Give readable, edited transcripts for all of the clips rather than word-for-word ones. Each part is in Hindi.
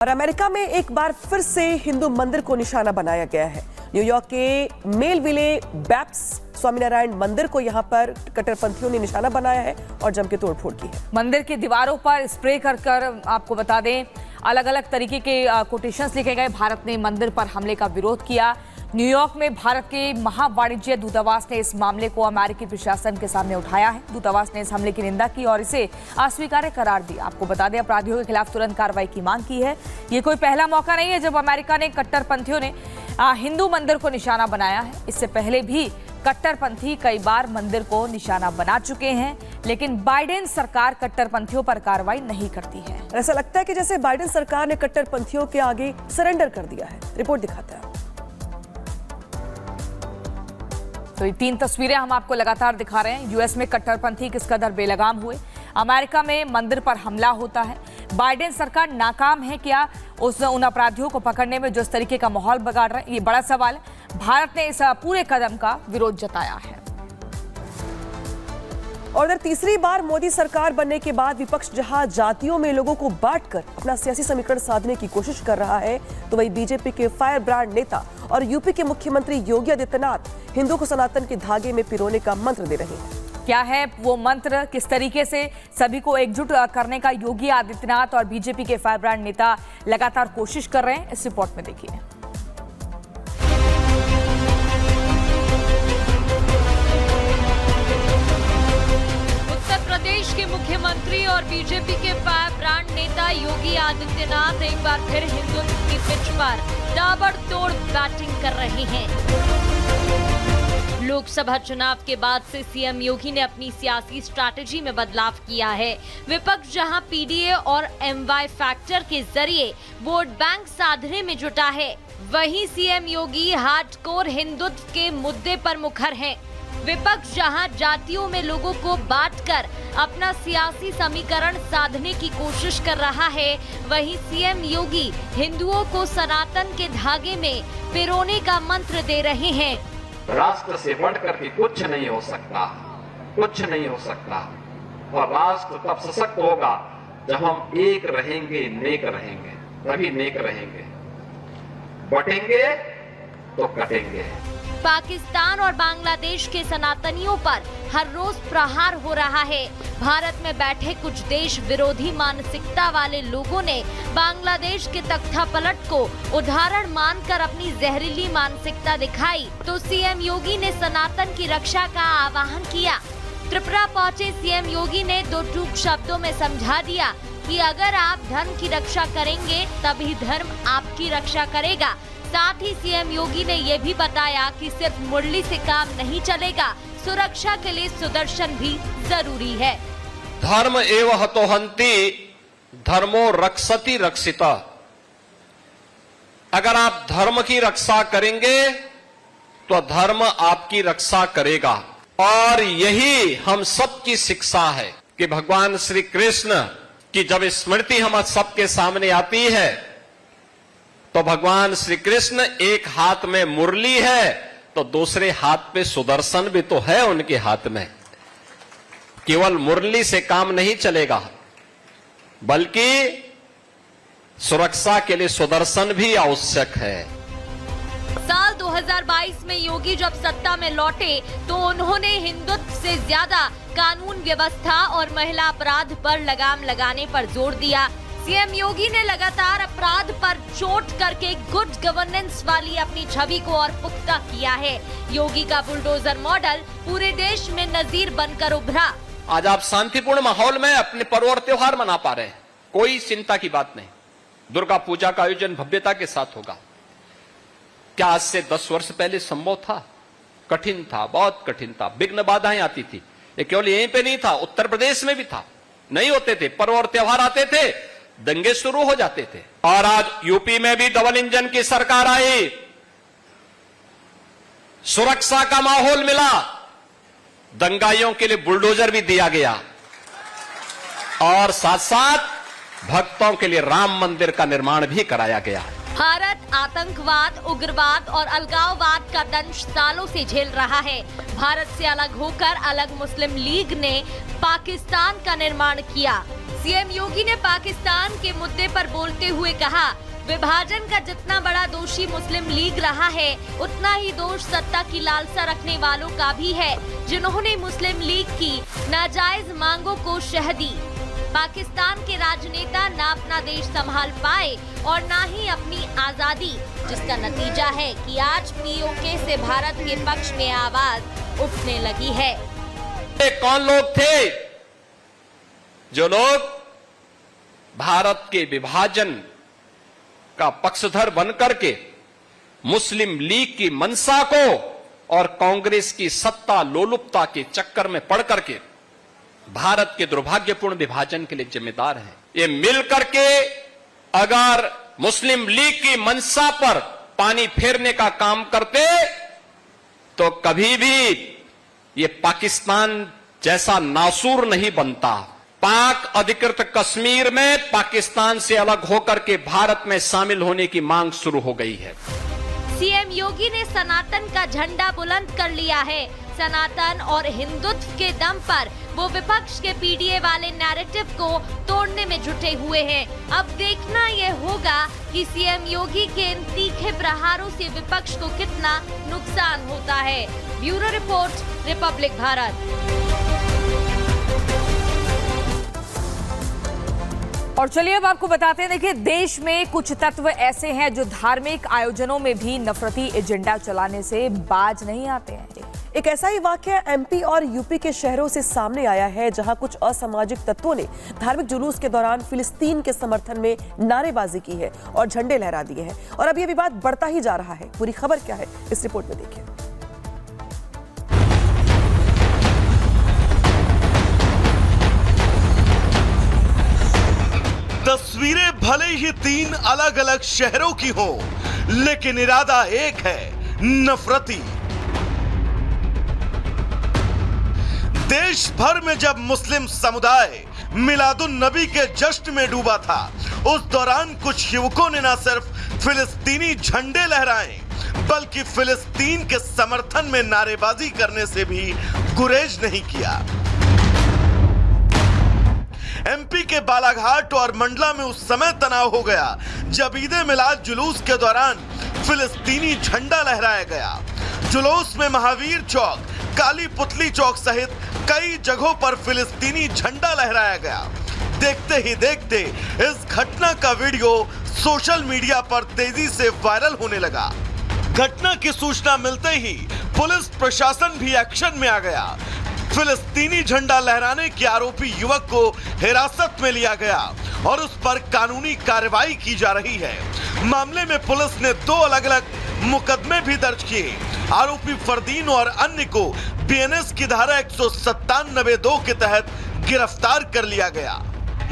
और अमेरिका में एक बार फिर से हिंदू मंदिर को निशाना बनाया गया है। न्यूयॉर्क के मेलविले बैप्टिस्ट स्वामीनारायण मंदिर को यहां पर कट्टरपंथियों ने निशाना बनाया है और जम के तोड़फोड़ की है। मंदिर की दीवारों पर स्प्रे कर आपको बता दें, अलग अलग तरीके के कोटेशंस लिखे गए। भारत ने मंदिर पर हमले का विरोध किया। न्यूयॉर्क में भारत के महावाणिज्य दूतावास ने इस मामले को अमेरिकी प्रशासन के सामने उठाया है। दूतावास ने इस हमले की निंदा की और इसे अस्वीकार्य करार दिया। आपको बता दें, अपराधियों के खिलाफ तुरंत कार्रवाई की मांग की है। ये कोई पहला मौका नहीं है जब अमेरिका ने कट्टरपंथियों ने हिंदू मंदिर को निशाना बनाया है। इससे पहले भी कट्टरपंथी कई बार मंदिर को निशाना बना चुके हैं, लेकिन बाइडेन सरकार कट्टरपंथियों पर कार्रवाई नहीं करती है। ऐसा लगता है कि जैसे बाइडेन सरकार ने कट्टरपंथियों के आगे सरेंडर कर दिया है। रिपोर्ट दिखाता है। तो ये 3 तस्वीरें हम आपको लगातार दिखा रहे हैं। यूएस में कट्टरपंथी किस कदर बेलगाम हुए, अमेरिका में मंदिर पर हमला होता है। बाइडेन सरकार नाकाम है क्या उन अपराधियों को पकड़ने में जो इस तरीके का माहौल बिगाड़ रहे हैं, ये बड़ा सवाल है। भारत ने इस पूरे कदम का विरोध जताया है। और इधर तीसरी बार मोदी सरकार बनने के बाद विपक्ष जहां जातियों में लोगों को बांटकर अपना सियासी समीकरण साधने की कोशिश कर रहा है, तो वही बीजेपी के फायर ब्रांड नेता और यूपी के मुख्यमंत्री योगी आदित्यनाथ हिंदू को सनातन के धागे में पिरोने का मंत्र दे रहे हैं। क्या है वो मंत्र, किस तरीके से सभी को एकजुट करने का योगी आदित्यनाथ और बीजेपी के फायर ब्रांड नेता लगातार कोशिश कर रहे हैं, इस रिपोर्ट में देखिए। उत्तर प्रदेश के मुख्यमंत्री और बीजेपी के फायर ब्रांड नेता योगी आदित्यनाथ एक बार फिर हिंदुत्व की पिच पर ताबड़तोड़ बैटिंग कर रहे हैं। लोकसभा चुनाव के बाद से सीएम योगी ने अपनी सियासी स्ट्रैटेजी में बदलाव किया है। विपक्ष जहां पीडीए और एमवाई फैक्टर के जरिए वोट बैंक साधने में जुटा है, वहीं सीएम योगी हार्डकोर हिंदुत्व के मुद्दे पर मुखर हैं। विपक्ष जहां जातियों में लोगों को बांटकर अपना सियासी समीकरण साधने की कोशिश कर रहा है, वहीं सीएम योगी हिंदुओं को सनातन के धागे में पिरोने का मंत्र दे रहे हैं। राष्ट्र से बढ़कर के कुछ नहीं हो सकता, कुछ नहीं हो सकता। और राष्ट्र तब सशक्त होगा जब हम एक रहेंगे, नेक रहेंगे, तभी नेक रहेंगे। बटेंगे तो कटेंगे। पाकिस्तान और बांग्लादेश के सनातनियों पर हर रोज प्रहार हो रहा है। भारत में बैठे कुछ देश विरोधी मानसिकता वाले लोगों ने बांग्लादेश के तख्तापलट को उदाहरण मानकर अपनी जहरीली मानसिकता दिखाई, तो सीएम योगी ने सनातन की रक्षा का आह्वान किया। त्रिपुरा पहुंचे सीएम योगी ने 2 टूक शब्दों में समझा दिया कि अगर आप धर्म की रक्षा करेंगे तभी धर्म आपकी रक्षा करेगा। साथ ही सीएम योगी ने ये भी बताया कि सिर्फ मुरली से काम नहीं चलेगा, सुरक्षा के लिए सुदर्शन भी जरूरी है। धर्म एव हतोहंति धर्मो रक्षति रक्षिता। अगर आप धर्म की रक्षा करेंगे तो धर्म आपकी रक्षा करेगा। और यही हम सबकी शिक्षा है कि भगवान श्री कृष्ण की जब स्मृति हम सबके सामने आती है तो भगवान श्री कृष्ण एक हाथ में मुरली है तो दूसरे हाथ पे सुदर्शन भी तो है उनके हाथ में। केवल मुरली से काम नहीं चलेगा, बल्कि सुरक्षा के लिए सुदर्शन भी आवश्यक है। साल 2022 में योगी जब सत्ता में लौटे तो उन्होंने हिंदुत्व से ज्यादा कानून व्यवस्था और महिला अपराध पर लगाम लगाने पर जोर दिया। सीएम योगी ने लगातार अपराध पर चोट करके गुड गवर्नेंस वाली अपनी छवि को और पुख्ता किया है। योगी का बुलडोजर मॉडल पूरे देश में नजीर बनकर उभरा। आज आप शांतिपूर्ण माहौल में अपने पर्व और त्योहार मना पा रहे हैं, कोई चिंता की बात नहीं। दुर्गा पूजा का आयोजन भव्यता के साथ होगा। क्या आज से 10 वर्ष पहले संभव था? कठिन था, बहुत कठिन था, विघ्न बाधाएं आती थी। ये केवल यहीं पे नहीं था, उत्तर प्रदेश में भी था। नहीं होते थे, पर्व और त्योहार आते थे, दंगे शुरू हो जाते थे। और आज यूपी में भी डबल इंजन की सरकार आई, सुरक्षा का माहौल मिला, दंगाइयों के लिए बुलडोजर भी दिया गया और साथ साथ भक्तों के लिए राम मंदिर का निर्माण भी कराया गया। भारत आतंकवाद, उग्रवाद और अलगाववाद का दंश सालों से झेल रहा है। भारत से अलग होकर अलग मुस्लिम लीग ने पाकिस्तान का निर्माण किया। सीएम योगी ने पाकिस्तान के मुद्दे पर बोलते हुए कहा, विभाजन का जितना बड़ा दोषी मुस्लिम लीग रहा है, उतना ही दोष सत्ता की लालसा रखने वालों का भी है, जिन्होंने मुस्लिम लीग की नाजायज मांगों को शह दी। पाकिस्तान के राजनेता ना अपना देश संभाल पाए और ना ही अपनी आजादी, जिसका नतीजा है कि आज पीओके से भारत के पक्ष में आवाज उठने लगी है। कौन लोग थे जो लोग भारत के विभाजन का पक्षधर बनकर के मुस्लिम लीग की मंशा को और कांग्रेस की सत्ता लोलुपता के चक्कर में पड़ करके भारत के दुर्भाग्यपूर्ण विभाजन के लिए जिम्मेदार हैं। ये मिलकर के अगर मुस्लिम लीग की मंशा पर पानी फेरने का काम करते तो कभी भी ये पाकिस्तान जैसा नासूर नहीं बनता। पाक अधिकृत कश्मीर में पाकिस्तान से अलग होकर के भारत में शामिल होने की मांग शुरू हो गई है। सीएम योगी ने सनातन का झंडा बुलंद कर लिया है। सनातन और हिंदुत्व के दम पर वो विपक्ष के पीडीए वाले नैरेटिव को तोड़ने में जुटे हुए हैं। अब देखना ये होगा कि सीएम योगी के इन तीखे प्रहारों से विपक्ष को कितना नुकसान होता है। Bureau report, Republic Bharat. और चलिए अब आपको बताते हैं, देखिए देश में कुछ तत्व ऐसे हैं जो धार्मिक आयोजनों में भी नफरती एजेंडा चलाने से बाज नहीं आते हैं। एक ऐसा ही वाकया एमपी और यूपी के शहरों से सामने आया है, जहां कुछ असामाजिक तत्वों ने धार्मिक जुलूस के दौरान फिलिस्तीन के समर्थन में नारेबाजी की है और झंडे लहरा दिए हैं। और अब यह विवाद बढ़ता ही जा रहा है। पूरी खबर क्या है, इस रिपोर्ट में देखिए। तस्वीरें भले ही 3 अलग अलग शहरों की हो, लेकिन इरादा एक है, नफरती। देश भर में जब मुस्लिम समुदाय मिलादुन नबी के जश्न में डूबा था, उस दौरान कुछ युवकों ने न सिर्फ फिलिस्तीनी झंडे लहराए, बल्कि फिलिस्तीन के समर्थन में नारेबाजी करने से भी गुरेज नहीं किया। एमपी के बालाघाट और मंडला में उस समय तनाव हो गया जब ईदे मिलाद जुलूस के दौरान फिलिस्तीनी झंडा लहराया गया। जुलूस में महावीर चौक, काली पुतली चौक सहित कई जगहों पर फिलिस्तीनी झंडा लहराया गया। देखते ही देखते इस घटना का वीडियो सोशल मीडिया पर तेजी से वायरल होने लगा। घटना की सूचना मिलते ही पुलिस प्रशासन भी एक्शन में आ गया। फिलिस्तीनी झंडा लहराने के आरोपी युवक को हिरासत में लिया गया और उस पर कानूनी कार्रवाई की जा रही है। मामले में पुलिस ने 2 अलग अलग मुकदमे भी दर्ज किए। आरोपी फरदीन और अन्य को बीएनएस की धारा 197(2) के तहत गिरफ्तार कर लिया गया।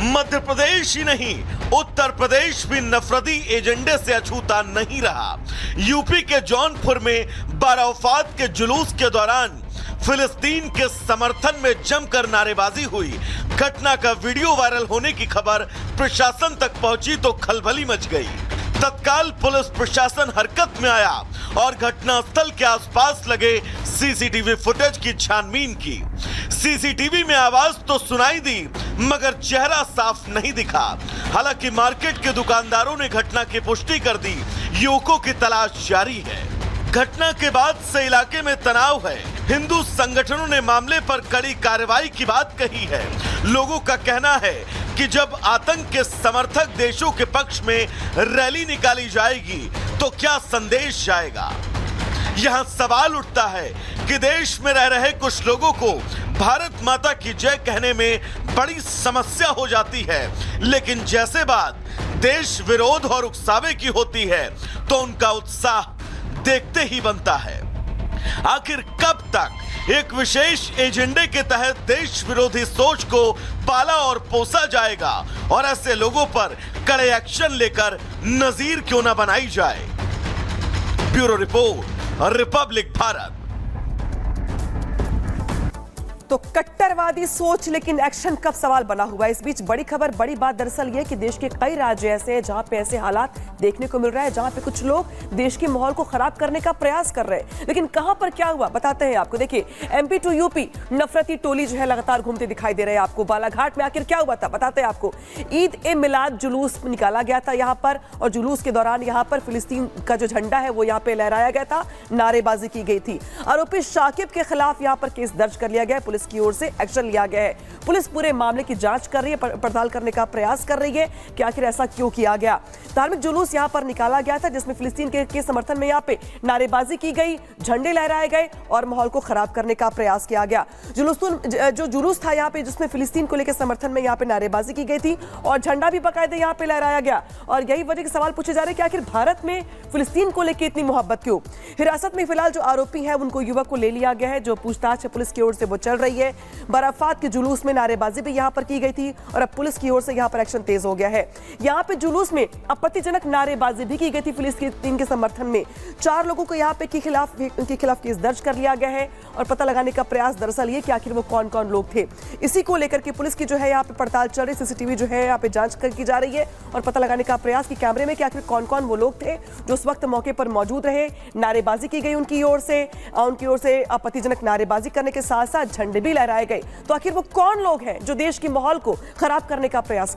मध्य प्रदेश ही नहीं, उत्तर प्रदेश भी नफरती एजेंडे से अछूता नहीं रहा। यूपी के जौनपुर में बारावफात के जुलूस के दौरान फिलिस्तीन के समर्थन में जमकर नारेबाजी हुई। घटना का वीडियो वायरल होने की खबर प्रशासन तक पहुंची तो खलबली मच गई। तत्काल पुलिस प्रशासन हरकत में आया और घटनास्थल के आसपास लगे सीसीटीवी फुटेज की छानबीन की। सीसीटीवी में आवाज तो सुनाई दी, मगर चेहरा साफ नहीं दिखा। हालांकि मार्केट के दुकानदारों ने घटना की पुष्टि कर दी। युवकों की तलाश जारी है। घटना के बाद से इलाके में तनाव है। हिंदू संगठनों ने मामले पर कड़ी कार्रवाई की बात कही है। लोगों का कहना है कि जब आतंक के समर्थक देशों के पक्ष में रैली निकाली जाएगी तो क्या संदेश जाएगा। यहाँ सवाल उठता है कि देश में रह रहे कुछ लोगों को भारत माता की जय कहने में बड़ी समस्या हो जाती है, लेकिन जैसे बात देश विरोध और उकसावे की होती है तो उनका उत्साह देखते ही बनता है। आखिर कब तक एक विशेष एजेंडे के तहत देश विरोधी सोच को पाला और पोसा जाएगा और ऐसे लोगों पर कड़े एक्शन लेकर नजीर क्यों न बनाई जाए। Bureau report, Republic Bharat. तो कट्टरवादी सोच लेकिन एक्शन कब सवाल बना हुआ है। इस बीच बड़ी खबर, बड़ी बात दरअसल यह कि देश के कई राज्य ऐसे हैं जहां पे ऐसे हालात देखने को मिल रहा है, जहां पे कुछ लोग देश के माहौल को खराब करने का प्रयास कर रहे हैं। लेकिन कहां पर क्या हुआ बताते हैं आपको। देखिए, एमपी टू यूपी नफरती टोली जो है लगातार घूमते दिखाई दे रहे हैं आपको। बालाघाट में आखिर क्या हुआ था बताते हैं आपको। ईद ए मिलाद जुलूस निकाला गया था यहां पर, और जुलूस के दौरान यहां पर फिलिस्तीन का जो झंडा है वो यहां पे लहराया गया था, नारेबाजी की गई थी। आरोपी शाकिब के खिलाफ यहां पर केस दर्ज कर लिया गया है, पुलिस की ओर से एक्शन लिया गया है। पुलिस पूरे मामले की जांच कर रही है, पड़ताल करने का प्रयास कर रही है कि आखिर ऐसा क्यों किया गया। धार्मिक जुलूस यहां पर निकाला गया था जिसमें फिलिस्तीन के समर्थन में यहां पे नारेबाजी की गई, झंडे लहराए गए और माहौल को खराब करने का प्रयास किया गया। जो जुलूस था यहां पे जिसमें फिलिस्तीन को लेकर समर्थन में यहां पे नारेबाजी की गई थी और झंडा भी बाकायदे यहां पे लहराया गया। और यही वजह के सवाल पूछे जा रहे हैं कि आखिर भारत में फिलिस्तीन को लेकर इतनी मोहब्बत क्यों। हिरासत में फिलहाल जो आरोपी है उनको युवक को ले लिया गया है, जो पूछताछ है पुलिस की ओर से वो चल रही है। बराफात के जुलूस में नारेबाजी भी यहां पर की गई थी और अब पुलिस की ओर से यहां पर एक्शन तेज हो गया है। यहां पे जुलूस में आपत्तिजनक नारेबाजी भी की गई थी फिलिस्तीन के समर्थन में। 4 लोगों को यहां पे के खिलाफ केस दर्ज कर लिया गया है और पता लगाने का प्रयास दरअसल ये कि आखिर वो कौन कौन लोग थे। इसी को लेकर के पुलिस की जो है यहाँ पे पड़ताल चल रही, सीसीटीवी जो है यहाँ पे जांच की जा रही है और पता लगाने का प्रयास कि कैमरे में कि आखिर कौन कौन वो लोग थे जो उस वक्त मौके पर मौजूद रहे। नारेबाजी की गई उनकी ओर से आपत्तिजनक नारेबाजी करने के साथ साथ झंडे भी लहराए गए। तो आखिर वो कौन लोग हैं जो देश के माहौल को खराब करने का प्रयास कर